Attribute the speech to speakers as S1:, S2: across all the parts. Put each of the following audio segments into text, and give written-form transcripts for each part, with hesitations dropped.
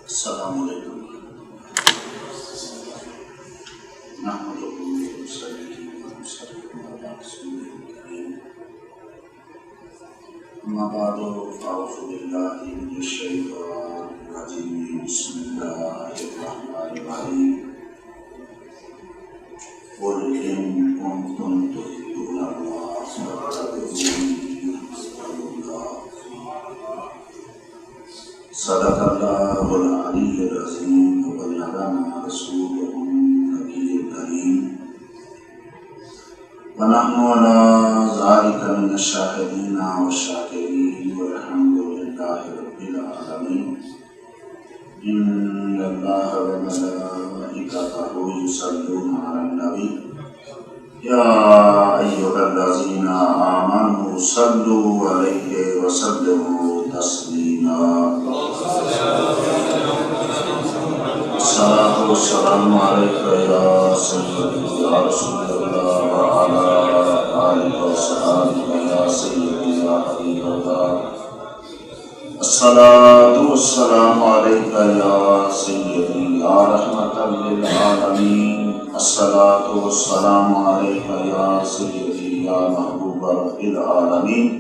S1: السلام علیکم نحمده ونصلي ونسلم على رسوله الكريم أما بعد فأعوذ بالله من الشيطان الرجيم بسم الله الرحمن الرحيم قل إن كنتم تحبون الله فاتبعوني يحببكم الله صدق الله العلي العظيم وبلغنا رسوله النبي الكريم ونحن على ذلك من الشاهدين والشاكرين والحمد لله رب العالمين إن الله وملائكته يصلون على النبي يا أيها الذين آمنوا صلوا عليه وسلموا تسليما الصلاة والسلام عليك يا سيدي يا رسول الله وعلى آلك وصحبه يا سيدي يا حبيب الله الصلاة والسلام عليك يا سيدي يا رحمة للعالمين الصلاة والسلام عليك يا سيدي يا محبوب رب العالمين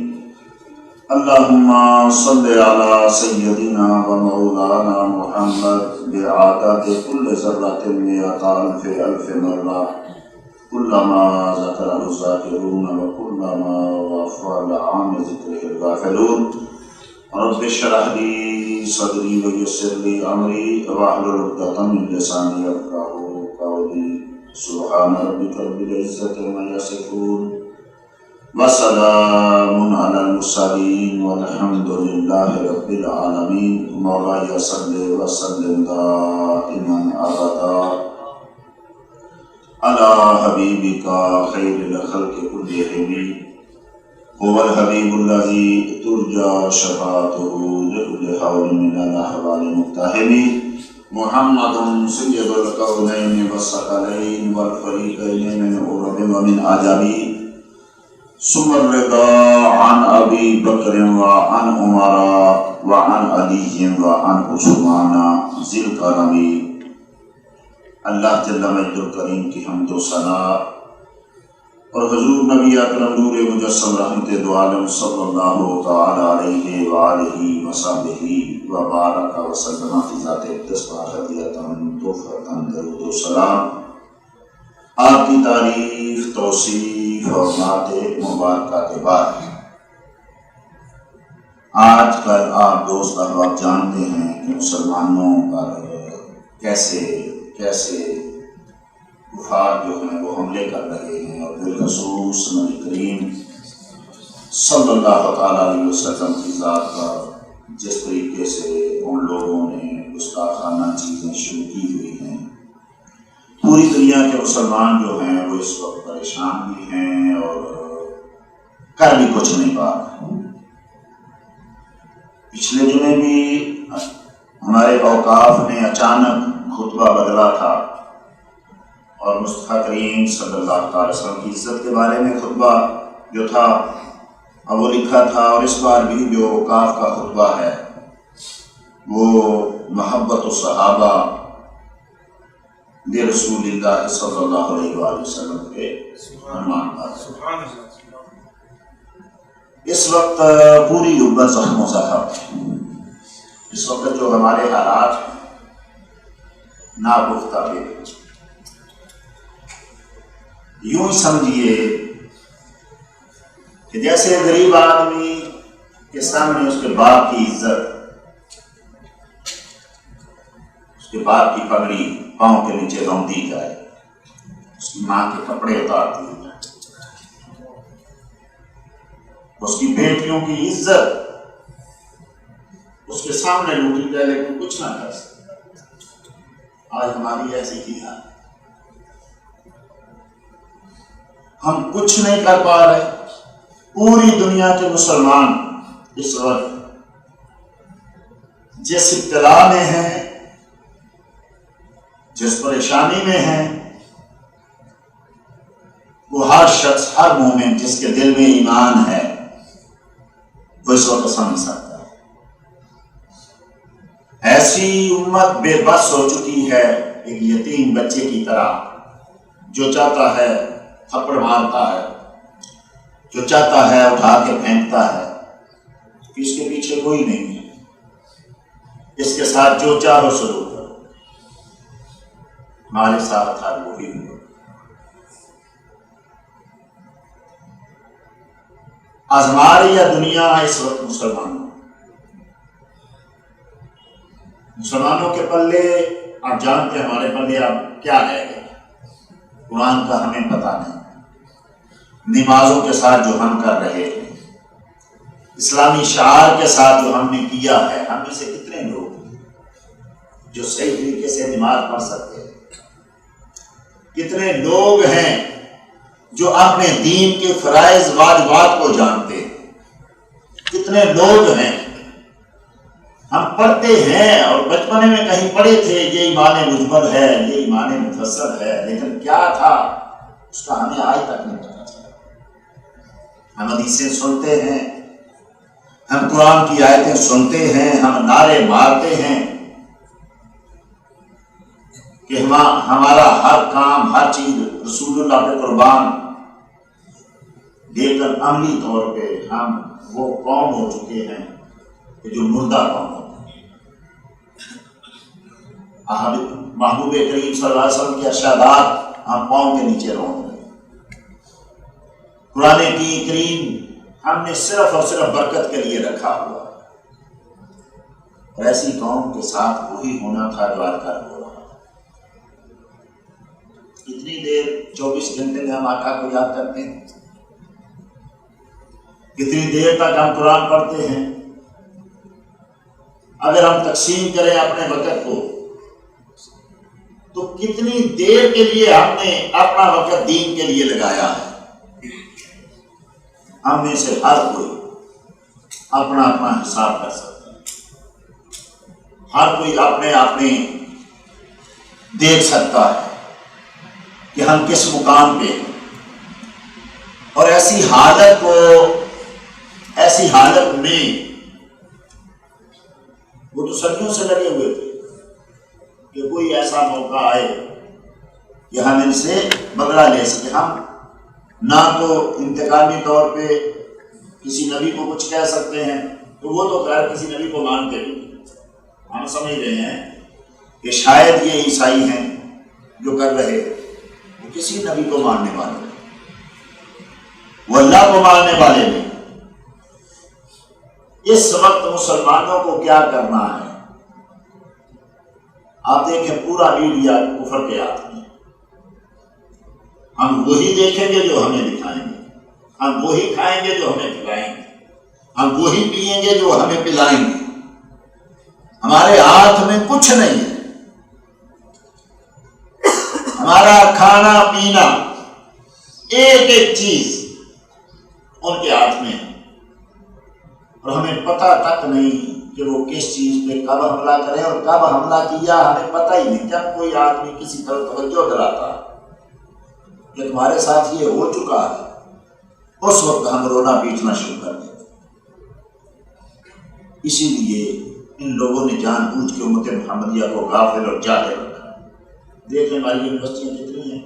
S1: اللهم صل على سيدنا ومولانا محمد بعدد كل ذرة مئة ألف مرة كلما ذكره الذاكرون وكلما غفل عن ذكره الغافلون رب اشرح لي صدري ويسر لي أمري واحلل عقدة من لساني يفقهوا قولي سبحان ربك رب العزة عما يصفون وسلام على المرسلين والحمد لله رب العالمين مولاي صل وسلم دائما أبدا على حبيبك خير الخلق كلهم هو الحبيب الذي ترجى شفاعته لكل حول من الأحوال المقتحم محمد سيد الكونين والثقلين والفريقين من عرب ومن عجم ثم الرضا عن أبي بكر وعن عمر وعن علي وعن عثمان ذي الكرم اللہ جل مجد الکریم کی حمد و ثنا اور حضور نبی اکرم نور مجسم رحمت دو عالم صلی اللہ تعالی علیہ وآلہ وصحبہ وبارک وسلم فی ذات اقدس واحدیتاً توفیقاً درود و سلام آپ کی تعریف توصیف اور نعت مبارکہ کے بعد آج کل آپ دوست احباب جانتے ہیں کہ مسلمانوں پر کیسے کفار جو ہیں وہ حملے کر رہے ہیں اور بالخصوص نبی کریم صلی اللہ تعالیٰ علیہ وسلم کی ذات پر جس طریقے سے ان لوگوں نے گستاخانہ چیزیں شروع کی ہوئی ہیں پوری دنیا کے مسلمان جو ہیں وہ اس وقت پریشان بھی ہیں اور کر بھی کچھ نہیں پا رہے۔ پچھلے جمعے بھی ہمارے اوقاف نے اچانک خطبہ بدلا تھا اور مصطفیٰ کریم صلی اللہ علیہ وسلم کی عزت کے بارے میں خطبہ جو تھا وہ لکھا تھا، اور اس بار بھی جو اوقاف کا خطبہ ہے وہ محبت الصحابہ رسول اللہ صلی اللہ علیہ وآلہ وسلم کے عنوان پر۔ اس وقت پوری امت زخم و زخم ہے۔ اس وقت جو ہمارے حالات ناگفتہ ہے، یوں ہی سمجھیے کہ جیسے غریب آدمی کے سامنے اس کے باپ کی عزت، اس کے باپ کی پگڑی پاؤں کے نیچے رون دی جائے، اس کی ماں کے کپڑے اتار دیے جائے، اس کی بیٹیوں کی عزت اس کے سامنے لوٹی جائے لیکن کچھ نہ کر سکے۔ آج ہماری ایسی ہی حال، ہم کچھ نہیں کر پا رہے۔ پوری دنیا کے مسلمان اس وقت جس ابتلا میں ہیں، جس پریشانی میں ہیں، وہ ہر شخص، ہر مومن جس کے دل میں ایمان ہے وہ اس وقت سمجھ سکتا ہے۔ ایسی امت بے بس ہو چکی ہے ایک یتیم بچے کی طرح، جو چاہتا ہے تھپڑ مارتا ہے، جو چاہتا ہے اٹھا کے پھینکتا ہے، اس کے پیچھے کوئی نہیں ہے، اس کے ساتھ جو چاہو سلوک کرو، ہمارے ساتھ ہر وہی ہوا۔ آزما رہی ہے دنیا اس وقت مسلمانوں کے پلے، آپ جانتے ہیں ہمارے پلے اب کیا رہ گیا، قرآن کا ہمیں پتہ نہیں، نمازوں کے ساتھ جو ہم کر رہے ہیں، اسلامی شعار کے ساتھ جو ہم نے کیا ہے، ہم میں سے کتنے لوگ ہیں جو صحیح طریقے سے نماز پڑھ سکتے ہیں؟ کتنے لوگ ہیں جو اپنے دین کے فرائض واجبات کو جانتے ہیں؟ کتنے لوگ ہیں؟ ہم پڑھتے ہیں اور بچپنے میں کہیں پڑھے تھے یہ ایمان مجمل ہے، یہ ایمان مفصل ہے، لیکن کیا تھا اس کا ہمیں آج تک نہیں پتا چلا۔ ہم حدیثیں سنتے ہیں، ہم قرآن کی آیتیں سنتے ہیں، ہم نعرے مارتے ہیں کہ ہمارا ہر کام، ہر چیز رسول اللہ پہ قربان، لیکن عملی طور پہ ہم وہ قوم ہو چکے ہیں کہ جو مردہ قوم ہوتی ہے۔ محبوب کریم صلی اللہ علیہ وسلم کے ارشادات ہم قوم کے نیچے رون رہے ہیں۔ قرآن کی کریم ہم نے صرف اور صرف برکت کے لیے رکھا ہوا، اور ایسی قوم کے ساتھ وہی ہونا تھا جو آج کل ہو رہا۔ کتنی دیر 24 گھنٹے میں ہم آقا کو یاد کرتے ہیں؟ کتنی دیر تک ہم قرآن پڑھتے ہیں؟ اگر ہم تقسیم کریں اپنے وقت کو تو کتنی دیر کے لیے ہم نے اپنا وقت دین کے لیے لگایا ہے؟ ہم میں سے ہر کوئی اپنا اپنا حساب کر سکتا ہے، ہر کوئی اپنے دیکھ سکتا ہے کہ ہم کس مقام پہ ہیں، اور ایسی حالت میں وہ تو صدیوں سے لگے ہوئے تھے کہ کوئی ایسا موقع آئے کہ ہم ان سے بدلہ لے سکے۔ ہم نہ تو انتقامی طور پہ کسی نبی کو کچھ کہہ سکتے ہیں، تو وہ تو خیر کسی نبی کو مانتے نہیں، ہم سمجھ رہے ہیں کہ شاید یہ عیسائی ہیں جو کر رہے ہیں، وہ کسی نبی کو ماننے والے نہیں، وہ اللہ کو ماننے والے نہیں۔ اس وقت مسلمانوں کو کیا کرنا ہے؟ آپ دیکھیں پورا میڈیا کفر کے ہاتھ میں، ہم وہی دیکھیں گے جو ہمیں دکھائیں گے، ہم وہی کھائیں گے جو ہمیں کھلائیں گے، ہم وہی پئیں گے جو ہمیں پلائیں گے۔ ہمارے ہاتھ میں کچھ نہیں ہے، ہمارا کھانا پینا ایک ایک چیز ان کے ہاتھ میں ہے، اور ہمیں پتہ تک نہیں کہ وہ کس چیز پہ کب حملہ کریں اور کب حملہ کیا، ہمیں پتہ ہی نہیں۔ جب کوئی آدمی کسی طرح توجہ دلاتا کہ تمہارے ساتھ یہ ہو چکا ہے، اس وقت ہم رونا پیٹنا شروع کر دیتے۔ اسی لیے ان لوگوں نے جان بوجھ کے امت محمدیہ کو غافل اور جاہل رکھا۔ دیکھیں ہماری یونیورسٹیاں کتنی ہیں،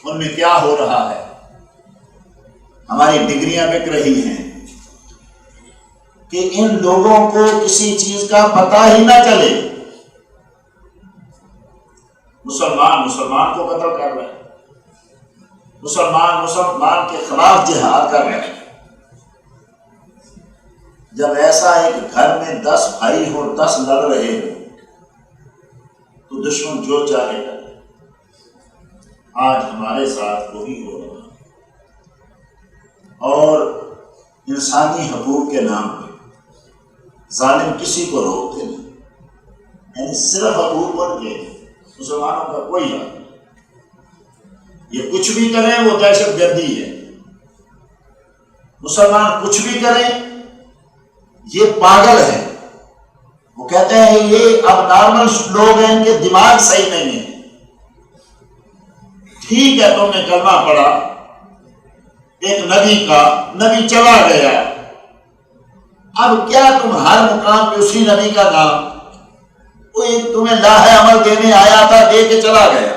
S1: ان میں کیا ہو رہا ہے، ہماری ڈگریاں بک رہی ہیں کہ ان لوگوں کو کسی چیز کا پتہ ہی نہ چلے۔ مسلمان کو قتل کر رہے ہیں، مسلمان کے خلاف جہاد کر رہے ہیں۔ جب ایسا ایک گھر میں 10 بھائی ہو، 10 لڑ رہے ہو، تو دشمن جو چاہے گا۔ آج ہمارے ساتھ وہی ہو رہا ہے، اور انسانی حقوق کے نام پہ ظالم کسی کو روکتے نہیں، یعنی صرف حقوق بن کے مسلمانوں کا کوئی حق نہیں۔ یہ کچھ بھی کریں وہ دہشت گردی ہے، مسلمان کچھ بھی کریں یہ پاگل ہے۔ وہ کہتے ہیں یہ اب نارمل لوگ ہیں، ان کے دماغ صحیح نہیں ہے۔ ٹھیک ہے، تم نے کلمہ پڑھا ایک نبی کا، نبی چلا گیا، اب کیا تم ہر مقام پہ اسی نبی کا نام وہ ایک تمہیں لاہ عمل دینے آیا تھا، دے کے چلا گیا۔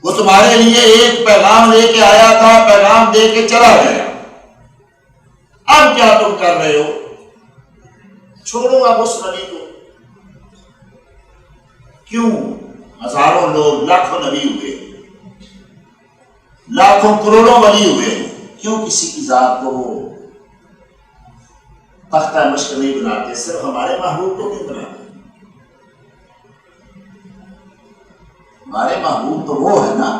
S1: وہ تمہارے لیے ایک پیغام لے کے آیا تھا، پیغام دے کے چلا گیا۔ اب کیا تم کر رہے ہو؟ چھوڑو اب اس نبی کو۔ کیوں؟ ہزاروں لوگ، لاکھوں نبی ہوئے، لاکھوں کروڑوں ولی ہوئے، کیوں کسی کی ذات کو وہ تختہ مشق نہیں بناتے؟ صرف ہمارے محبوب کو کیوں بناتے؟ ہمارے محبوب تو وہ ہے نا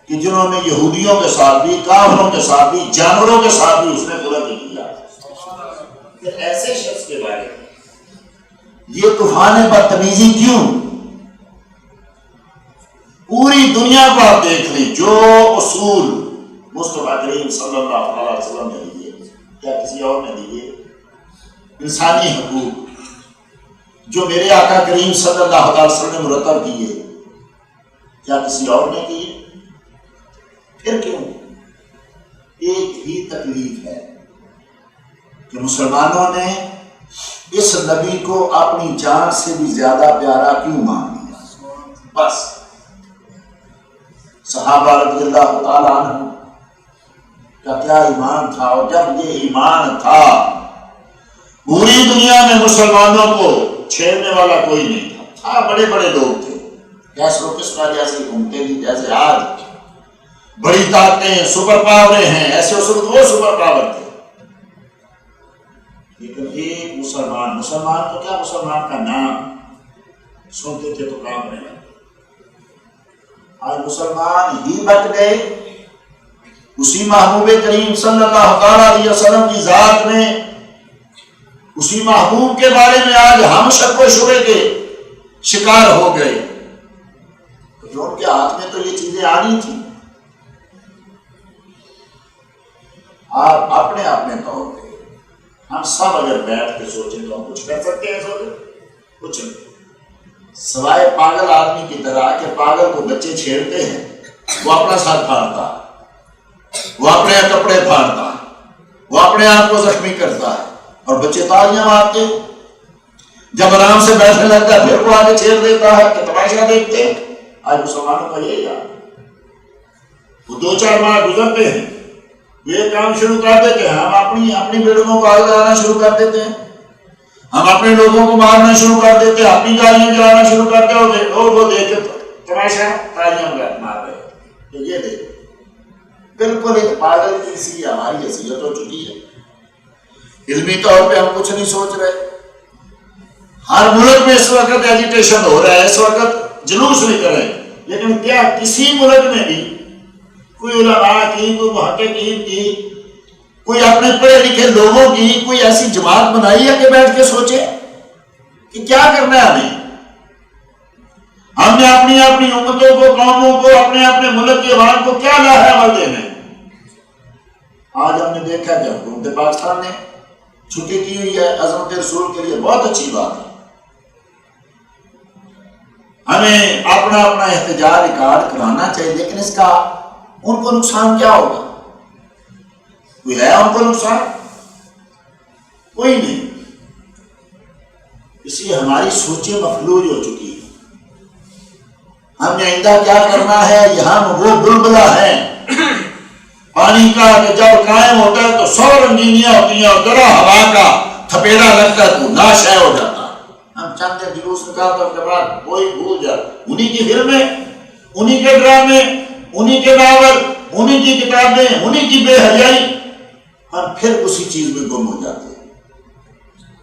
S1: کہ جنہوں نے یہودیوں کے ساتھ بھی، کافروں کے ساتھ بھی، جانوروں کے ساتھ بھی اس نے برا نہیں کیا۔ پھر ایسے شخص کے بارے میں یہ طوفان بدتمیزی کیوں؟ پوری دنیا کو آپ دیکھ لیں، جو اصول مصطفیٰ کریم صلی اللہ علیہ وسلم نے دیے یا کسی اور نے دیے، انسانی حقوق جو میرے آقا کریم صلی اللہ علیہ وسلم نے مرتب کیے، کیا کسی اور نے کیے؟ پھر کیوں؟ ایک ہی تکلیف ہے کہ مسلمانوں نے اس نبی کو اپنی جان سے بھی زیادہ پیارا کیوں مان لیا؟ بس صحابہ رضی اللہ تعالیٰ عنہ کا کیا ایمان تھا، اور جب یہ ایمان تھا پوری دنیا میں مسلمانوں کو چھیڑنے والا کوئی نہیں تھا۔ بڑے بڑے لوگ تھے، کیسر و کسرا جیسے گھومتے تھے، جیسے آج بڑی طاقتیں، سپر پاوریں ہیں، ایسے اس وقت وہ سپر پاور تھے۔ لیکن ایک مسلمان تو کیا، مسلمان کا نام سنتے تھے تو کام رہے۔ آج مسلمان ہی بٹ گئے، اسی محبوب کریم صلی اللہ علیہ وسلم کی ذات میں، اسی محبوب کے بارے میں آج ہم شک و شبے کے شکار ہو گئے۔ جو ان کے ہاتھ میں تو یہ چیزیں آنی تھی۔ آپ اپنے اپنے طور پہ ہم سب اگر بیٹھ کے سوچیں تو ہم کچھ کر سکتے ہیں؟ کچھ نہیں، سوائے پاگل آدمی کی طرح کہ پاگل کو بچے چھیڑتے ہیں، وہ اپنا سر پھاڑتا، وہ اپنے کپڑے پھاڑتا، وہ اپنے آپ کو زخمی کرتا ہے، اور بچے تالیاں مارتے۔ جب آرام سے بیٹھنے لگتا ہے پھر وہ آگے چھیڑ دیتا ہے کہ تماشا دیکھتے ہیں۔ آج مسلمانوں کا یہی حال، وہ 2-4 ماہ گزرتے ہیں، یہ کام شروع کر دیتے ہیں، ہم اپنی بیٹوں کو آگ لگانا شروع کر دیتے ہیں، ہم اپنے لوگوں کو مارنا شروع کر دیتے ہیں، اپنی گالیاں جلانا شروع کرتے ہیں، اور وہ دیکھ کے تماشا تالیاں مار رہے ہیں۔ یہ دیکھ بالکل ایک پاگل کی سی ہماری حیثیت ہو چکی ہے۔ علمی طور پہ ہم کچھ نہیں سوچ رہے۔ ہر ملک میں اس وقت ایجیٹیشن ہو رہا ہے، اس وقت جلوس نہیں کریں، لیکن کیا کسی ملک میں بھی کوئی علماء کی، کوئی محققین کی، کوئی اپنے پڑھے لکھے لوگوں کی کوئی ایسی جماعت بنائی ہے کہ بیٹھ کے سوچے کہ کیا کرنا ہے ہمیں؟ ہم نے اپنی امتوں کو، قوموں کو، اپنے ملک کے عوام کو کیا لاہ عمل دینا ہے؟ آج ہم نے دیکھا کہ حکومت پاکستان نے چھٹی کی ہوئی ہے عظمت رسول کے لیے، بہت اچھی بات ہے۔ ہمیں اپنا احتجاج ریکارڈ کرانا چاہیے، لیکن اس کا ان کو نقصان کیا ہوگا؟ کوئی ہے ان کو نقصان؟ کوئی نہیں۔ اس لیے ہماری سوچیں مفلوج ہو چکی ہیں۔ ہم نے آئندہ کیا کرنا ہے؟ یہاں وہ بلبلہ ہے پانی کا کہ جب قائم ہوتا ہے تو 100 رنگینیاں ہوتی ہیں، اور ذرا ہوا کا تھپیڑا لگتا ہے تو ناشے ہو جاتا ہے۔ ہم چاہتے ہیں جلوس نکالتے ہیں، اس کے بعد کوئی بھول جائے، انہی کی فلمیں، انہی کے ڈرامے، انہی کے ناول، انہی کی کتابیں، انہی کی بے حیائی، ہم پھر اسی چیز میں گم ہو جاتے ہیں۔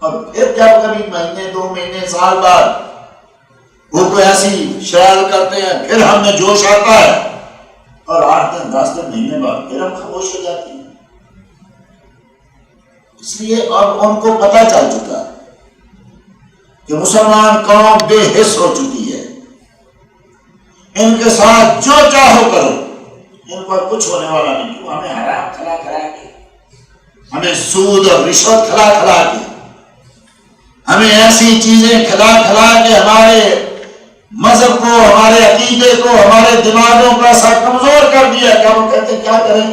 S1: اور پھر جب کبھی مہینے 2 مہینے سال بعد وہ کوئی ایسی شعر کرتے ہیں، پھر ہم میں جوش آتا ہے، اور 8 دن 10 دن مہینے بعد پھر ہم خاموش ہو جاتے ہیں۔ اس لیے اب ان کو پتہ چل چکا ہے کہ مسلمان قوم بے حس ہو چکی ہے، ان کے ساتھ جو چاہو کرو، ان پر کچھ ہونے والا نہیں۔ کیوں؟ ہمیں حرام کھلا کے، ہمیں سود اور رشوت کھلا کے، ہمیں ایسی چیزیں کھلا کے ہمارے مذہب کو، ہمارے عقیدے کو، ہمارے دماغوں کا سا کمزور کر دیا کہ ہم کہتے ہیں کیا کریں؟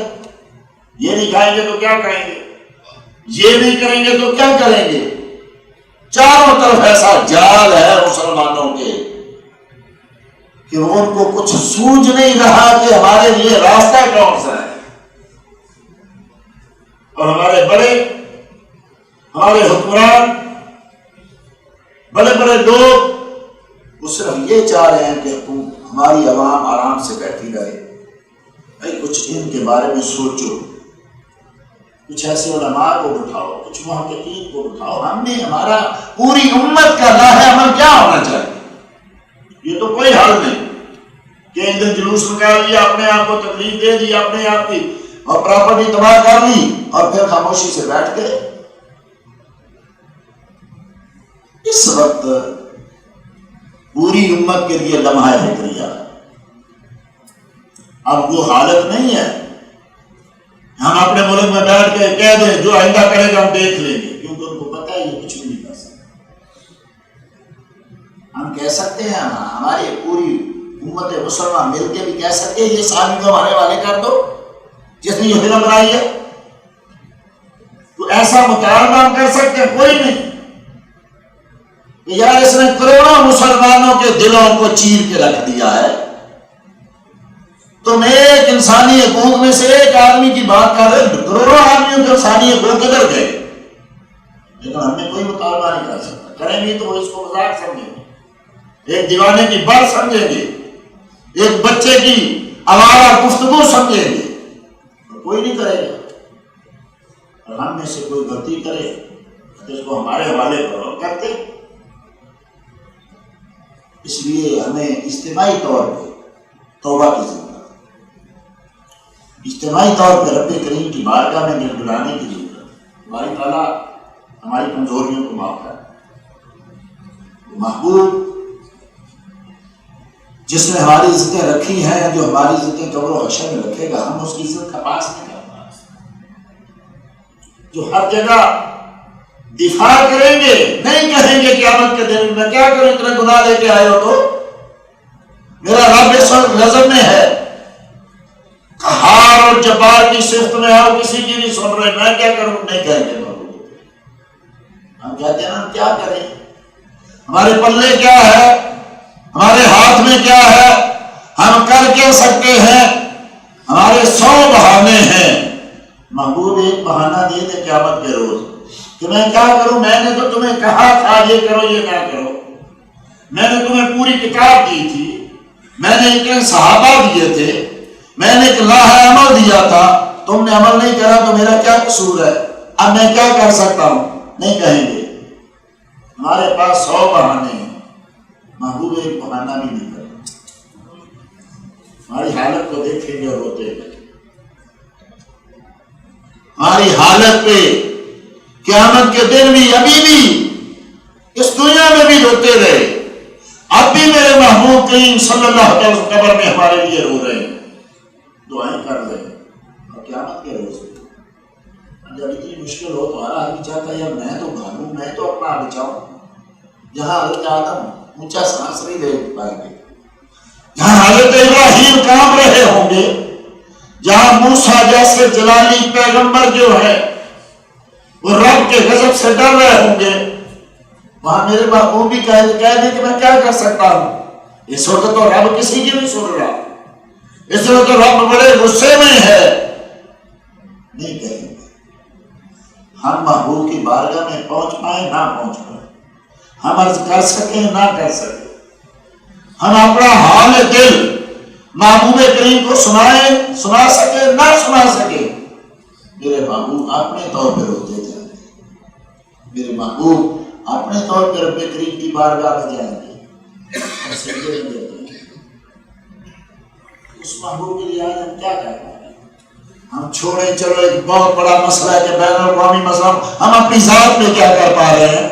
S1: یہ نہیں کھائیں گے تو کیا کھائیں گے؟ یہ نہیں کریں گے تو کیا کریں گے؟ چاروں طرف ایسا جال ہے مسلمانوں کے کہ ان کو کچھ سوجھ نہیں رہا کہ ہمارے لیے راستہ کون سا ہے. اور ہمارے بڑے، ہمارے حکمران، بڑے بڑے لوگ وہ صرف یہ چاہ رہے ہیں کہ ہماری عوام آرام سے بیٹھی رہے. بھائی کچھ ان کے بارے میں سوچو، کچھ ایسے علماء کو بٹھاؤ، کچھ محققین کو بٹھاؤ. ہم نے ہمارا پوری امت کا لاہ عمل کیا ہونا چاہیے؟ یہ تو کوئی حل نہیں کہ ایک دن جلوس نکال لیا، اپنے آپ کو تکلیف دے دی، اپنے آپ کی اور پراپرٹی تباہ کر لی اور پھر خاموشی سے بیٹھ گئے. اس وقت پوری امت کے لیے لمحہ فکریہ. اب وہ حالت نہیں ہے ہم اپنے ملک میں بیٹھ کے کہہ دیں جو آئندہ کرے گا ہم دیکھ لیں گے، کیونکہ ان کو پتہ ہے یہ کچھ بھی نہیں کر سکتے. ہم کہہ سکتے ہیں، ہماری پوری امت مسلمان مل کے بھی کہہ سکتے ہیں یہ سال کو ہمارے والے کر دو جس نے یہ فلم بنائی ہے. تو ایسا مطالبہ ہم کر سکتے ہیں؟ کوئی نہیں. یار اس نے کروڑوں مسلمانوں کے دلوں کو چیر کے رکھ دیا ہے. تم ایک انسانی حقوق میں سے ایک آدمی کی بات کر رہے، کروڑوں آدمیوں کے انسانی حقوق کدھر گئے؟ لیکن ہم نے کوئی مطالبہ نہیں کر سکتا. کریں گے تو وہ اس کو مذاق سمجھیں گے، ایک دیوانے کی بات سمجھیں گے، ایک بچے کی آوارہ گفتگو سمجھیں گے. کوئی نہیں کرے گا. اور ہم میں سے کوئی غلطی کرے تو اس کو ہمارے حوالے کرو، کرتے. اس لیے ہمیں اجتماعی طور پہ توبہ کی ضرورت ہے، اجتماعی طور پہ رب کریم کی بارگاہ میں گڑگڑانے کی ضرورت ہے. ہماری تعالیٰ ہماری کمزوریوں کو معاف کرے. محبوب جس نے ہماری عزتیں رکھی ہیں، جو ہماری عزتیں قبر و حشر میں رکھے گا، ہم اس کی عزت کا پاس نہیں کر پا رہے. جو ہر جگہ دفاع کریں گے، نہیں کہیں گے قیامت کے دن میں کیا کروں اتنے گناہ لے کے آئے ہو تو میرا رب اس وقت غضب میں ہے، قہار اور جبار کی صفت میں ہے، وہ کسی کی نہیں سن رہے، میں کیا کروں؟ نہیں کہیں گے. ہم کہتے ہیں ہم کیا کریں، ہمارے پلے کیا ہے، ہمارے ہاتھ میں کیا ہے، ہم کر کیا سکتے ہیں؟ ہمارے 100 بہانے ہیں. محبوب ایک بہانہ دے دے قیامت کے روز کہ میں کیا کروں؟ میں نے تو تمہیں کہا تھا یہ کرو یہ نہ کرو، میں نے تمہیں پوری کتاب دی تھی، میں نے اتنے صحابہ دیے تھے، میں نے ایک لاہ عمل دیا تھا، تم نے عمل نہیں کرا تو میرا کیا قصور ہے؟ اب میں کیا کر سکتا ہوں؟ نہیں کہیں گے. ہمارے پاس 100 بہانے ہیں، محبوب ایک بہانہ بھی نہیں کرتا. ہماری حالت کو دیکھیں گے اور روتے گئے. ہماری حالت پہ قیامت کے دن بھی، ابھی بھی اس دنیا میں بھی روتے رہے. اب بھی میرے محبوب کریم صلی اللہ علیہ وسلم قبر میں ہمارے لیے رو رہے ہیں، دعائیں کر رہے ہیں. اور قیامت کے روز جب اتنی مشکل ہو تو ہر آدمی چاہتا ہے یار میں تو بھاگوں، میں تو اپنا بچاؤں. جہاں حضرت آدم اونچا سانس نہیں لے پائیں گے، جہاں حضرت ابراہیم کانپ رہے ہوں گے، جہاں موسیٰ جیسے جلالی پیغمبر جو ہے وہ رب کے غضب سے ڈر رہے ہوں گے، وہاں میرے محبوب بھی کہہ دیں کہ میں کیا کر سکتا ہوں. اس وقت تو رب کسی کی نہیں سن رہا، اس وقت تو رب بڑے غصے میں ہے. نہیں کہیں گے. ہم محبوب کی بارگاہ میں پہنچ پائیں نہ پہنچ پائیں، ہم عرض کر سکیں نہ کر سکیں، ہم اپنا حال دل محبوب کریم کو سنا سکیں نہ سنا سکیں، میرے محبوب اپنے طور پہ روتے جائیں گے. میرے محبوب اپنے طور پہ رب کریم کی بارگاہ میں جائیں گے، سجدے میں دیتے ہیں. اس محبوب کے لیے آج ہم کیا کر پائیں؟ ہم چھوڑیں، چلو ایک بہت بڑا مسئلہ ہے کہ بین الاقوامی مسئلہ، ہم اپنی ذات میں کیا کر پا رہے ہیں؟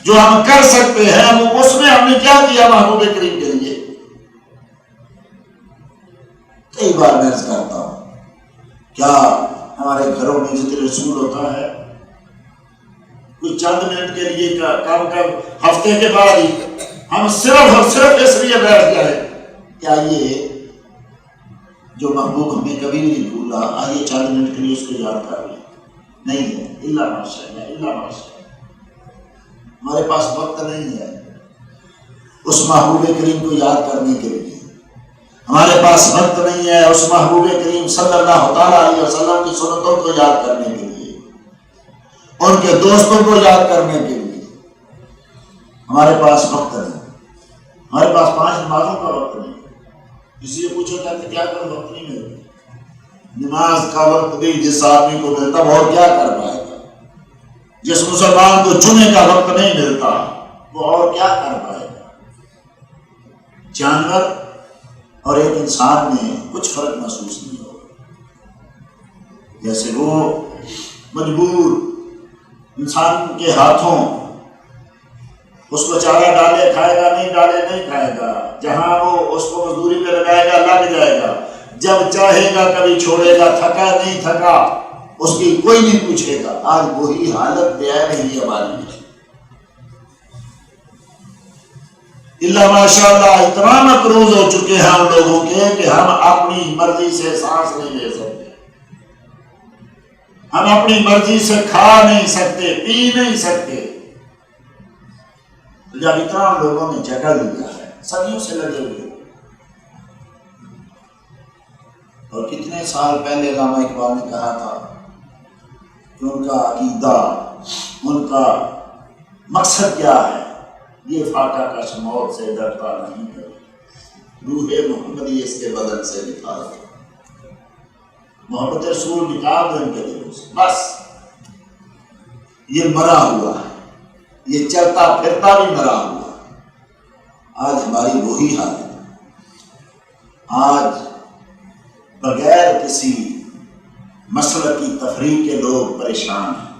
S1: جو ہم کر سکتے ہیں اس میں ہم نے کیا کیا محبوب کریم کے لیے؟ کئی بار میں عرض کرتا ہوں، کیا ہمارے گھروں میں عزت رسول ہوتا ہے؟ کوئی چند منٹ کے لیے کام کر ہفتے کے بعد ہی ہم صرف اور صرف اس لیے بیٹھ جائے کیا یہ جو محبوب ہمیں کبھی نہیں بھولا، آئیے چند منٹ کے لیے اس کو یاد کر لیں؟ نہیں ہے، اللہ ماشاء اللہ، اللہ ماشاء اللہ.
S2: ہمارے پاس وقت نہیں ہے اس محبوب کریم کو یاد کرنے کے لیے، ہمارے پاس وقت نہیں ہے اس محبوب کریم صلی اللہ تعالیٰ علیہ وسلم کی سنتوں کو یاد کرنے کے لیے، ان کے دوستوں کو یاد کرنے کے لیے ہمارے پاس وقت نہیں۔ ہمارے پاس 5 نمازوں کا وقت نہیں، کسی سے پوچھو کہ کیا کرو، وقت نہیں ملتا۔ نماز کا وقت بھی جس آدمی کو ملتا وہ اور کیا کر پائے گا؟ جس مسلمان کو جمعے کا وقت نہیں ملتا وہ اور کیا کر پائے گا؟ جانور اور ایک انسان میں کچھ فرق محسوس نہیں ہوگا۔ جیسے وہ مجبور انسان کے ہاتھوں اس کو چارہ ڈالے کھائے گا، نہیں ڈالے نہیں کھائے گا، جہاں وہ اس کو مزدوری پہ لگائے گا لگ جائے گا، جب چاہے گا کبھی چھوڑے گا، تھکا نہیں تھکا اس کی کوئی نہیں پوچھے گا۔ آج وہی حالت بیان نہیں ہماری ہے، اللہ ماشاء اللہ اتنا مقروض ہو چکے ہیں ہم لوگوں کے کہ ہم اپنی مرضی سے سانس نہیں لے سکتے، ہم اپنی مرضی سے کھا نہیں سکتے، پی نہیں سکتے۔ جب اتنا لوگوں نے جگہ لیا ہے، صدیوں سے لگے ہوئے، اور کتنے سال پہلے علامہ اقبال نے کہا تھا کہ ان کا عقیدہ، ان کا مقصد کیا ہے؟ یہ فاقہ کا موت سے ڈرتا نہیں ہے، روح محمدی اس کے بدن سے نکال دو، محبت رسول نکال دو ان کے دلوں سے، بس یہ مرا ہوا ہے، یہ چلتا پھرتا بھی مرا ہوا ہے۔ آج ہماری وہی حالت ہے، آج بغیر کسی مسلک کی تفریق کے لوگ پریشان ہیں،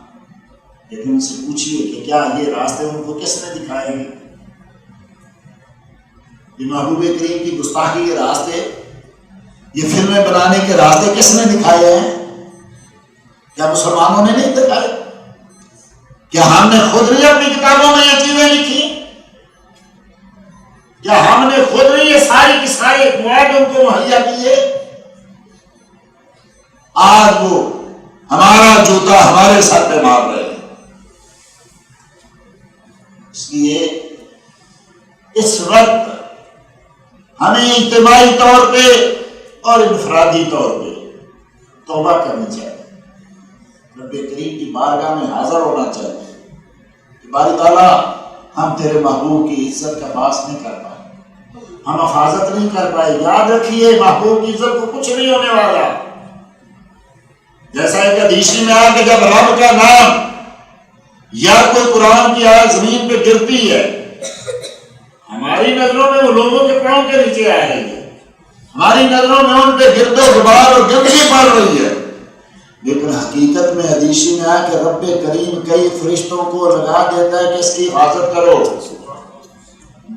S2: لیکن ان سے پوچھئے کہ کیا یہ راستے ان کو کس نے دکھائے ہیں؟ یہ محبوب کریم کی گستاخی کے راستے، یہ فلمیں بنانے کے راستے کس نے دکھائے ہیں؟ کیا مسلمانوں نے نہیں دکھائے؟ کیا ہم نے خود نہیں اپنی کتابوں میں یہ چیزیں لکھی؟ کیا ہم نے خود نہیں یہ ساری کی ساری مواد ان کو مہیا کیے؟ آج وہ ہمارا جوتا ہمارے سر پہ مار رہے ہیں۔ اس لیے اس وقت ہمیں اجتماعی طور پہ اور انفرادی طور پہ توبہ کرنی چاہیے، رب کریم کی بارگاہ میں حاضر ہونا چاہیے کہ باری تعالیٰ ہم تیرے محبوب کی عزت کا پاس نہیں کر پائے، ہم حفاظت نہیں کر پائے۔ یاد رکھیے محبوب کی عزت کو کچھ نہیں ہونے والا، جیسا ایک حدیث میں آیا کہ جب رب کا نام یا کوئی قرآن کی آیت زمین پہ گرتی ہے، ہماری نظروں میں وہ لوگوں کے پاؤں کے نیچے آ رہی ہے، ہماری نظروں میں ان پہ گرد و غبار اور گندگی پڑ رہی ہے، لیکن حقیقت میں حدیث میں آیا کہ رب کریم کئی فرشتوں کو لگا دیتا ہے کہ اس کی حفاظت کرو،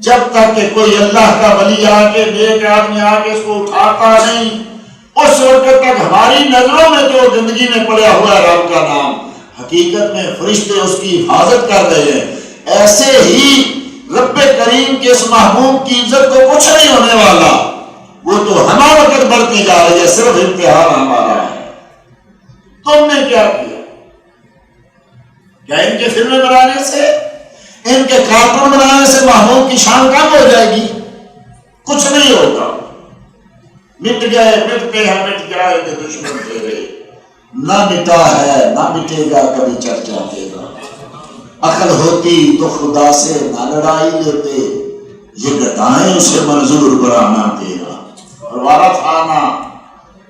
S2: جب تک کہ کوئی اللہ کا ولی آ کے نیک آدمی آ کے اس کو اٹھاتا نہیں، اس وقت تک ہماری نظروں میں جو گندگی میں پڑا ہوا ہے رب کا نام، حقیقت میں فرشتے اس کی حفاظت کر رہے ہیں۔ ایسے ہی رب کریم کے اس محبوب کی عزت کو کچھ نہیں ہونے والا، وہ تو ہمارا وقت بڑھتی جا رہی ہے، صرف امتحان ہمارا ہے۔ تم نے کیا کیا؟ کیا ان کے فلمیں بنانے سے، ان کے کارٹون بنانے سے محبوب کی شان کم ہو جائے گی؟ کچھ نہیں ہوگا۔ مٹ گئے، مٹتے ہیں، مٹ جائے کہ دشمن تیرے، نہ مٹا ہے نہ مٹے گا کبھی چرچا تیرا، عقل ہوتی تو خدا سے نہ لڑائی لیتے، یہ گدائیں اسے منظور برانا تیرا، اور وارث آنا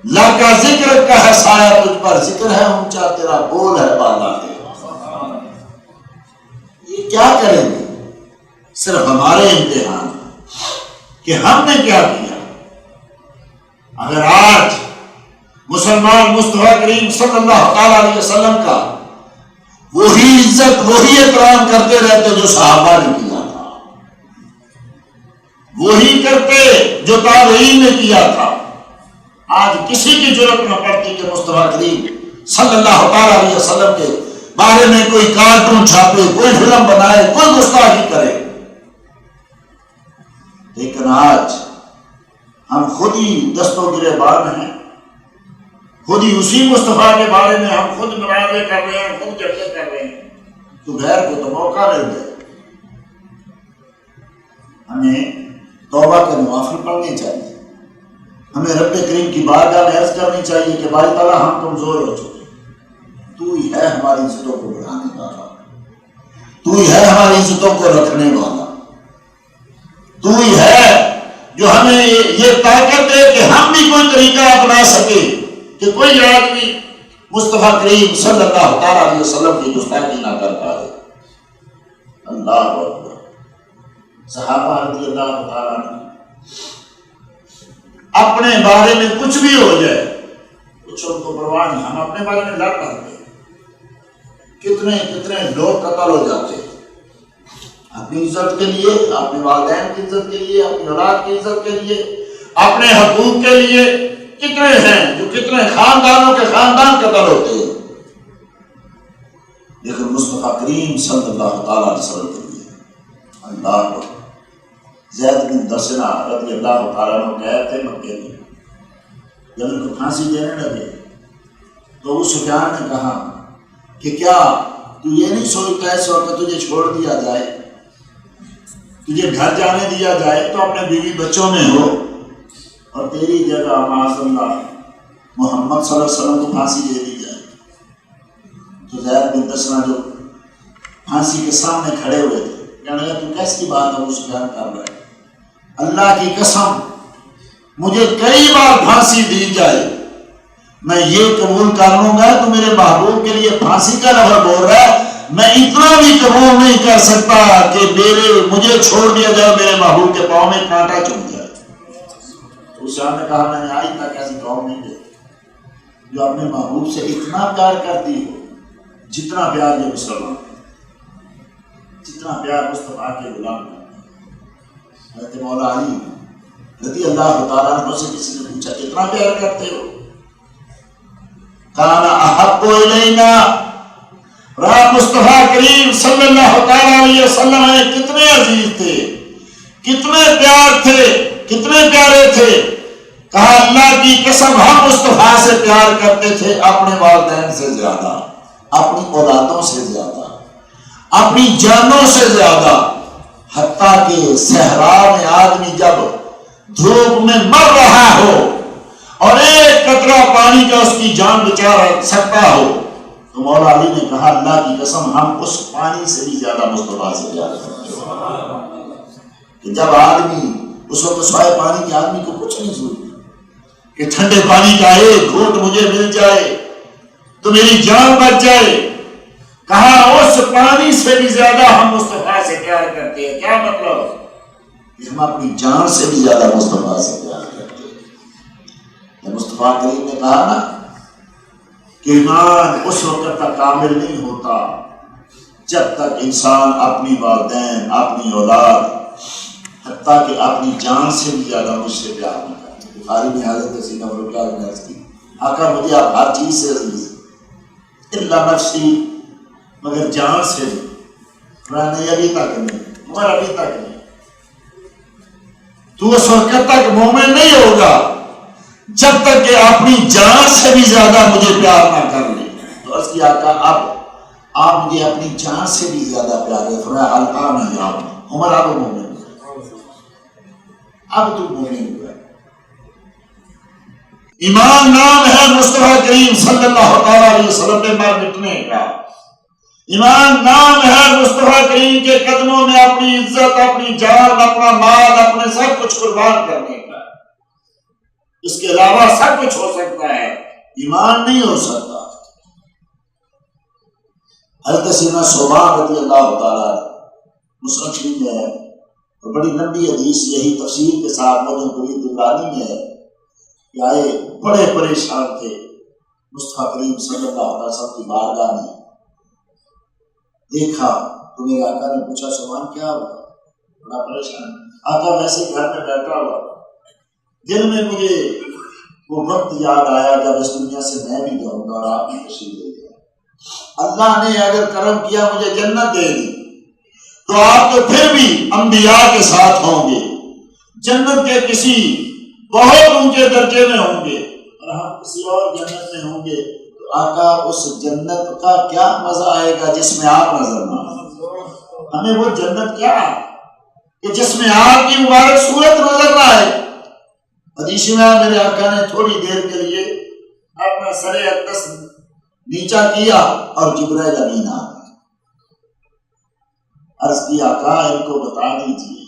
S2: لا کا ذکر کا ہے سایہ تجھ پر، ذکر ہے اونچا تیرا، بول ہے بالا تیرا۔ یہ کیا کریں گے؟ صرف ہمارے امتحان کہ ہم نے کیا کیا۔ اگر آج مسلمان مصطفیٰ کریم صلی اللہ تعالیٰ علیہ وسلم کا وہی عزت وہی احترام کرتے رہتے جو صحابہ نے کیا تھا، وہی کرتے جو تابعین نے کیا تھا، آج کسی کی ضرورت نہ پڑتی کہ مصطفیٰ کریم صلی اللہ تعالیٰ علیہ وسلم کے بارے میں کوئی کارٹون چھاپے، کوئی فلم بنائے، کوئی گستاخی کرے۔ لیکن آج ہم خود ہی دستوں گریبان ہیں، خود ہی اسی مصطفیٰ کے بارے میں ہم خود مناظرے کر رہے ہیں، خود چرچے کر رہے ہیں، تو غیر کو تو موقع مل گئے ہمیں توبہ کے نوافل پڑھنے چاہیے، ہمیں رب کریم کی بارگاہ میں عرض کرنی چاہیے کہ باری تعالیٰ ہم کمزور ہو چکے، تو ہی ہے ہماری عزتوں کو بڑھانے والا، تو ہی ہے ہماری عزتوں کو رکھنے والا، تو ہی ہے جو ہمیں یہ طاقت دے کہ ہم بھی کوئی طریقہ اپنا سکے کہ کوئی آدمی مصطفیٰ کریم صلی اللہ تعالیٰ علیہ وسلم کی گستاخی نہ کر پائے۔ اللہ اکبر۔ صحابہ رضی اللہ تعالیٰ عنہ اپنے بارے میں کچھ بھی ہو جائے کچھ ان کو پرواہ نہیں، ہم اپنے بارے میں لڑ پڑتے، کتنے کتنے لوگ قتل ہو جاتے اپنی عزت کے لیے، اپنے والدین کی عزت کے لیے، اپنی اولاد کی عزت کے لیے، اپنے حقوق کے لیے، کتنے ہیں جو کتنے خاندانوں کے خاندان قتل ہوتے ہیں، لیکن مصطفیٰ کریم صلی اللہ تعالیٰ علیہ وسلم کے لیے اللہ کو زید بن دسنا رضی اللہ تعالیٰ عنہ قید تھے مکے میں، جب ان کو پھانسی دینے لگے تو ابو سفیان نے کہا کہ کیا تو یہ نہیں سوچتا اس وقت تجھے چھوڑ دیا جائے، تجھے گھر جانے دیا جائے تو اپنے بیوی بچوں میں ہو، اور تیری جگہ معاذ اللہ محمد صلی اللہ علیہ وسلم کو پھانسی دے دی جائے۔ تو زید بن دسنا جو پھانسی کے سامنے کھڑے ہوئے تھے کہنے لگا تو کیسی بات ابو سفیان کر رہا ہے، اللہ کی قسم مجھے کئی بار پھانسی دی جائے میں یہ قبول کر لوں گا، تو میرے محبوب کے لیے پھانسی کا لفظ بول رہا ہے، میں اتنا بھی قبول نہیں کر سکتا کہ مجھے چھوڑ دیا جائے، میرے محبوب کے پاؤں میں کانٹا چبھ جائے۔ اس نے کہا میں نے آج تک ایسی قوم نہیں دیکھی جو اپنے محبوب سے اتنا پیار کرتی ہو جتنا پیار یہ مسلمان، جتنا پیار مصطفیٰ کے غلام کرتے ہیں۔ حضرت مولا علی رضی اللہ تعالیٰ عنہ سے کسی نے پوچھا کتنا پیار کرتے ہو؟ کانا احب الینا، رات مصطفیٰ کریم صلی اللہ تعالیٰ علیہ وسلم کتنے عزیز تھے، کتنے پیار تھے، کتنے پیارے تھے۔ کہا اللہ کی قسم ہم مصطفیٰ سے پیار کرتے تھے اپنے والدین سے زیادہ، اپنی اولادوں سے زیادہ، اپنی جانوں سے زیادہ، حتیٰ کہ صحرا میں آدمی جب دھوپ میں مر رہا ہو اور ایک قطرہ پانی کا اس کی جان بچا سکتا ہو تو مولا علی نے کہا اللہ کی قسم ہم اس پانی سے بھی زیادہ مصطفیٰ سے پیار کرتے ہیں۔ کہ جب آدمی اس وقت سوائے پانی کے آدمی کو کچھ نہیں سوچتا کہ ٹھنڈے پانی کا ایک گھونٹ مجھے مل جائے تو میری جان بچ جائے، کہا اس پانی سے بھی زیادہ ہم مصطفیٰ سے پیار کرتے ہیں۔ کیا مطلب کہ ہم اپنی جان سے بھی زیادہ مصطفیٰ سے پیار کرتے ہیں۔ مصطفیٰ کریم نے کہا نا کہ ایمان اس وقت تک کامل نہیں ہوتا جب تک انسان اپنی والدین، اپنی اولاد، حتیٰ کہ اپنی جان سے بھی زیادہ مجھ سے پیار نہ کرے۔ بخاری میں حضرت سیدنا ابو بکر نے عرض کی آقا مجھے آپ ہر چیز سے عزیز الا نفسی، مگر جان سے میں نہیں، ابھی تک نہیں، مگر ابھی تک نہیں۔ تو اس وقت تک مومن نہیں ہوگا جب تک کہ اپنی جان سے بھی زیادہ مجھے پیار نہ کر لے۔ تو عرض کی آقا اب آپ مجھے اپنی جان سے بھی زیادہ پیار ہے، فرمایا الآن یا عمر اب مومن ہے، اب تو مومن ہوا ہے۔ ایمان نام ہے مصطفیٰ کریم صلی اللہ تعالیٰ علیہ وسلم پہ مر مٹنے کا، ایمان نام ہے مصطفیٰ کریم کے قدموں میں اپنی عزت، اپنی جان، اپنا مال، اپنے سب کچھ قربان کرنے کا۔ اس کے علاوہ سب کچھ ہو سکتا ہے، ایمان نہیں ہو سکتا۔ حضرت سیدنا ثوبان رضی اللہ تعالیٰ مسلم شریف میں ہے اور بڑی لمبی حدیث یہی تفسیر کے ساتھ موجود کبیر طبرانی میں ہے کہ آئے بڑے پریشان تھے مصطفیٰ کریم صلی اللہ علیہ وسلم کی بارگاہ میں، دیکھا تو میرے آقا نے پوچھا ثوبان کیا ہوا؟ بڑا پریشان۔ آقا ویسے گھر میں بیٹھا ہوا، دل میں مجھے وہ وقت یاد آیا جب اس دنیا سے میں بھی جاؤں گا اور آپ بھی تشریف لے گئے، اللہ نے اگر کرم کیا مجھے جنت دے دی تو آپ تو پھر بھی انبیاء کے ساتھ ہوں گے، جنت کے کسی بہت اونچے درجے میں ہوں گے، اور ہم کسی اور جنت میں ہوں گے، تو آقا اس جنت کا کیا مزہ آئے گا جس میں آپ نظر نہ آئے۔ ہمیں وہ جنت کیا کہ جس میں آپ کی مبارک صورت نظر نہ آئے. حدیث میں میرے آقا نے تھوڑی دیر کے لیے اپنا سر اقدس نیچا کیا اور جبرائیل امین آ گئے. عرض کی آقا ان کو بتا دیجیے،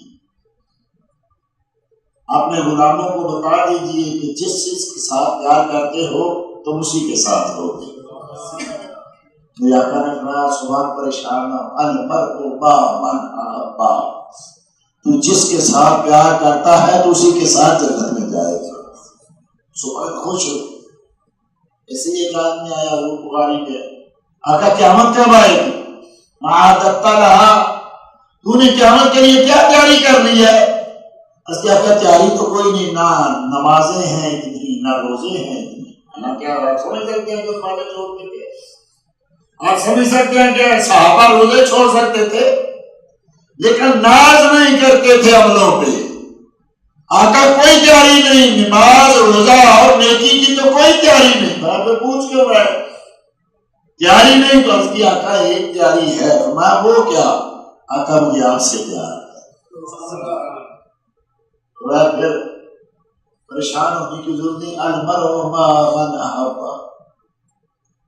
S2: اپنے غلاموں کو بتا دیجیے کہ جس چیز کے ساتھ پیار کرتے ہو تم اسی کے ساتھ ہو. میرے آقا نے فرمایا سبحان پریشان نہ، المرء مع من احب، تو جس کے ساتھ پیار کرتا ہے تو اسی کے ساتھ جنت میں جائے گا. صبح خوش ہو. ایسے ایک آدمی آیا وہ بخاری پہ، آقا قیامت کب آئے گی؟ معادتا رہا، تو نے قیامت کے لیے کیا تیاری کر لی ہے؟ اس کی آقا تیاری تو کوئی نہیں، نہ نمازیں ہیں اتنی، نہ روزے ہیں اتنی. نہ کیا آپ سمجھ سکتے ہیں کہ مالے چھوڑتے تھے؟ آپ سمجھ سکتے ہیں کہ صحابہ روزے چھوڑ سکتے تھے لیکن ناز نہیں کرتے تھے عملوں پہ. آقا کوئی تیاری نہیں، نماز روزہ اور نیکی کی تو کوئی تیاری نہیں. آپ پوچھ کیوں رہے تیاری نہیں؟ تو اس کی آقا ایک تیاری ہے. میں وہ کیا؟ آقا مجھے آپ سے پیار ہے. پھر پریشان ہونے کی ضرورت نہیں. المرء مع من احب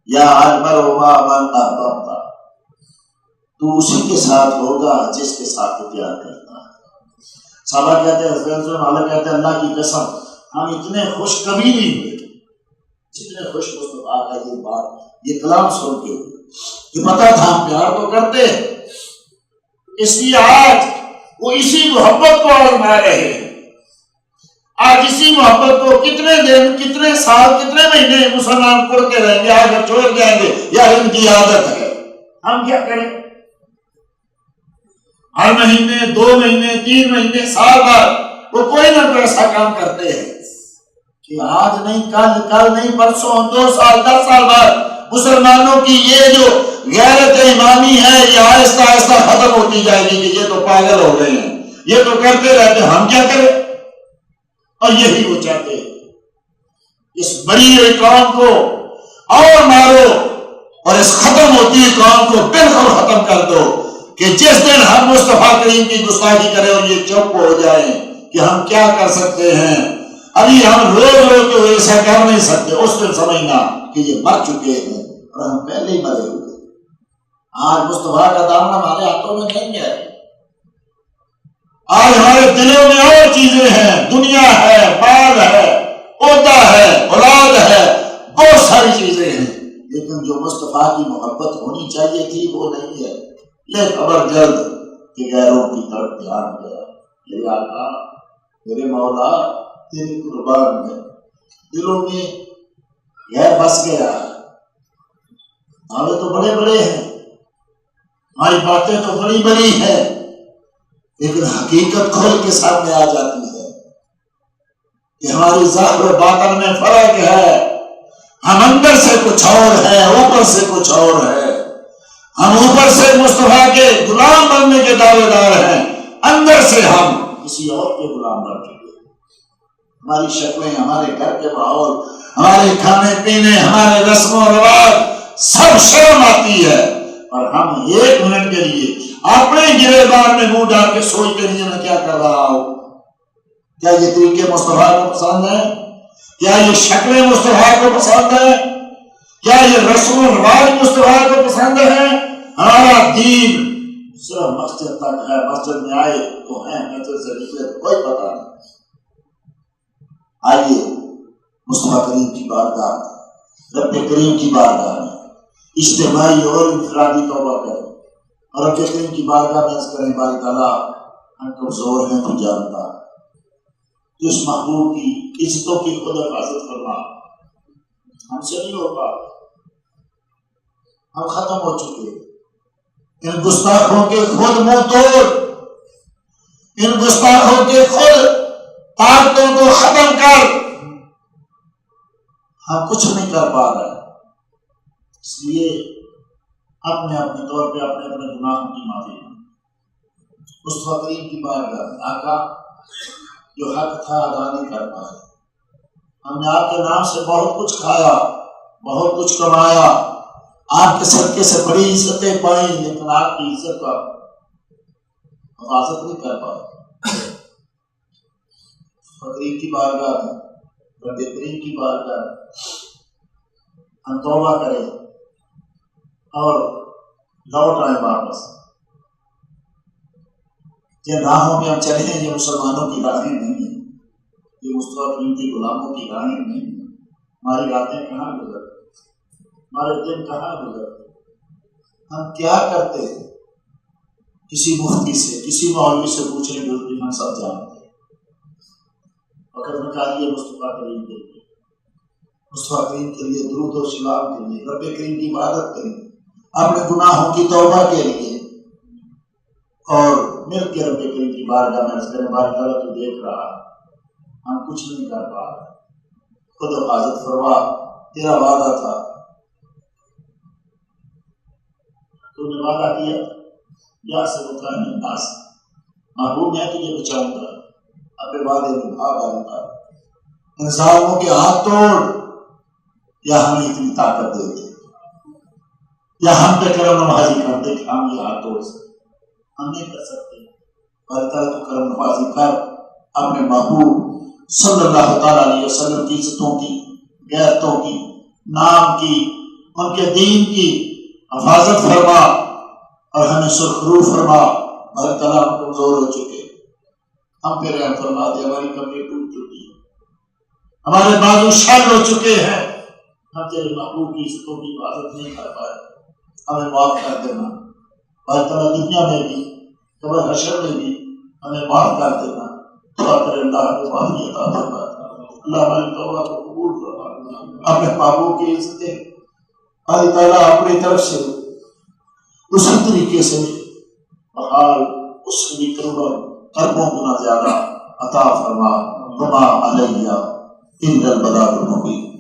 S2: یا المرء مع من احببت، تو اسی کے ساتھ ہوگا جس کے ساتھ تو پیار کرتا ہے. صحابہ کہتے ہیں، کہتے ہیں اللہ کی قسم ہم اتنے خوش کبھی نہیں ہوئے جتنے خوش مصطفیٰ کا یہ بات، یہ کلام سن کے ہوئے کہ پتا تھا ہم پیار تو کرتے ہیں. اس لیے آج وہ اسی محبت کو آزما رہے ہیں. آج اسی محبت کو کتنے دن، کتنے سال، کتنے مہینے مسلمان پڑھتے رہیں گے، آج ہم چھوڑ جائیں گے یا ان کی عادت ہے. ہم کیا کریں؟ ہر مہینے، 2 مہینے، 3 مہینے، سال بعد وہ کوئی نہ کوئی ایسا کام کرتے ہیں کہ آج نہیں کل نہیں پرسوں، 2 سال 10 سال بعد مسلمانوں کی یہ جو غیرت ایمانی ہے یہ آہستہ آہستہ ختم ہوتی جائے گی کہ یہ تو پاگل ہو گئے ہیں، یہ تو کرتے رہتے، ہم کیا کریں؟ اور یہی وہ چاہتے ہیں. اس بڑی ہوئی قوم کو اور مارو اور اس ختم ہوتی ہوئی قوم کو بالکل ختم کر دو کہ جس دن ہم مصطفیٰ کریم کی گستاخی کریں اور یہ چپ ہو جائیں کہ ہم کیا کر سکتے ہیں، ابھی ہم روز تو ایسا کر نہیں سکتے. اس دن سمجھنا کہ یہ مر چکے ہیں اور ہم پہلے ہی مرے ہوئے. آج مصطفیٰ کا دامن ہمارے ہاتھوں میں نہیں ہے. آج ہمارے دلوں میں اور چیزیں ہیں، دنیا ہے، مال ہے، عہدہ ہے، اولاد ہے، بہت ساری چیزیں ہیں، لیکن جو مصطفیٰ کی محبت ہونی چاہیے تھی وہ نہیں ہے. لے خبر جلد کہ غیروں کی طرف دھیان گیا. میرے آقا، میرے مولا، تیری قربان میں دلوں میں غیر بس گیا. ہمارے تو بڑے بڑے ہیں، ہماری باتیں تو بڑی بڑی ہیں، لیکن حقیقت کھول کے سامنے آ جاتی ہے کہ ہماری ظاہر و باطن میں فرق ہے. ہم اندر سے کچھ اور ہے، اوپر سے کچھ اور ہے. ہم اوپر سے مصطفیٰ کے غلام بننے کے دعوے دار ہیں، اندر سے ہم کسی اور کے غلام بن چکے ہیں. ہماری شکلیں، ہمارے گھر کے ماحول، ہمارے کھانے پینے، ہمارے رسم و رواج سب شرم آتی ہے. اور ہم 1 منٹ کے لیے اپنے گریبان میں منہ ڈال کے سوچتے نہیں میں کیا کر رہا ہوں. کیا یہ طریقے مصطفیٰ کو پسند ہیں؟ کیا یہ شکلیں مصطفیٰ کو پسند ہیں؟ کیا یہ رسم و رواج مصطفیٰ کو پسند ہیں؟ ہمارا دین صرف مسجد تک ہے، مسجد میں آئے تو ہیں، مسجد سے نکلے کوئی پتہ نہیں. آئیے مصطفیٰ کریم کی بارگاہ، رب کریم کی بارگاہ میں اجتماعی اور انفرادی توبہ کریں اور رب کریم کی بارگاہ میں عرض کریں، باری تعالیٰ ہم کمزور ہیں، تو جانتا ہے. اس محبوب کی عزتوں کی خود حفاظت کرنا ہم سے نہیں ہو پا. ہم ختم ہو چکے. ان گستاخوں کے خود منہ توڑ، ان گستاخوں کے خود طاقتوں کو ختم کر. ہم کچھ نہیں کر پا رہے. اس لیے اپنے اپنے طور پہ اپنے اپنے گناہوں کی معافی مصطفیٰ کریم کی بارگاہ میں. آقا جو حق تھا ادا نہیں کر پائے. ہم نے آپ کے نام سے بہت کچھ کھایا، بہت کچھ کمایا، آپ کے صدقے سے بڑی عزتیں پائیں، لیکن آپ کی عزت کا حفاظت نہیں کر پائے. فقیر کی بارگاہ میں، رب کریم کی بارگاہ میں ہم توبہ کریں اور لوٹ آئیں واپس۔ جن راہوں میں ہم چلے ہیں یہ مسلمانوں کی راہیں نہیں ہیں، یہ مصطفیٰ کریم کی غلاموں کی راہیں نہیں ہیں۔ ہماری راتیں کہاں گزرتی، ہمارے دن کہاں گزرتے، ہم کیا کرتے ہیں؟ کسی مفتی سے، کسی مولوی سے پوچھیں گے، ہم سب جانتے ہیں۔ وقت نکالیے مصطفیٰ کریم کے لیے، مصطفیٰ کریم کے لیے درود و سلام کے لیے، رب کریم کی عبادت کے لیے، اپنے گناہوں کی توبہ کے لیے، اور مل کے رب کریم کی بارگاہ میں عرض کریں باری تعالیٰ تو دیکھ رہا ہے ہم کچھ نہیں کر پا رہے، خود حفاظت فرما، تیرا وعدہ تھا، تو نے وعدہ کیا یا سے بکان الناس، محبوب میں تجھے بچاؤں گا، اپنے وعدے میں بھاگ آؤں گا۔ ان ظالموں کے ہاتھ توڑ، یا ہمیں اتنی طاقت دے دے، یا ہم پہ کرم نوازی کر دے کہ ہم یہ ہاتھ توڑ سکتے، ہم نہیں کر سکتے۔ اللہ تعالیٰ تو کرم نوازی کر، اپنے محبوب صلی اللہ تعالیٰ علیہ وسلم کی عزتوں کی، غیرتوں کی، نام کی، ان کے دین کی حفاظت فرما اور ہمیں سرخرو فرما۔ اللہ تعالیٰ ہم کمزور ہو چکے، ہم پہ رحم فرما دے، ہماری کمریں ٹوٹ چکی ہیں، ہمارے بازو شل ہو چکے ہیں، ہم تیرے محبوب کی عزتوں کی حفاظت نہیں کر پائے، ہمیں معاف کر دینا۔ اللہ تعالیٰ دنیا میں بھی، قبر حشر میں بھی ہمیں معاف کر دینا۔ دعا کرے اللہ ہمیں معافی عطا فرما، اللہ ہماری توبہ کو قبول فرما، اپنے محبوب کی عزتیں اللہ تعالیٰ اپنی طرف سے اسی طریقے سے بحال اس کی قربوں گنا زیادہ عطا فرما۔ وما علیہ الا البلاغ المبین۔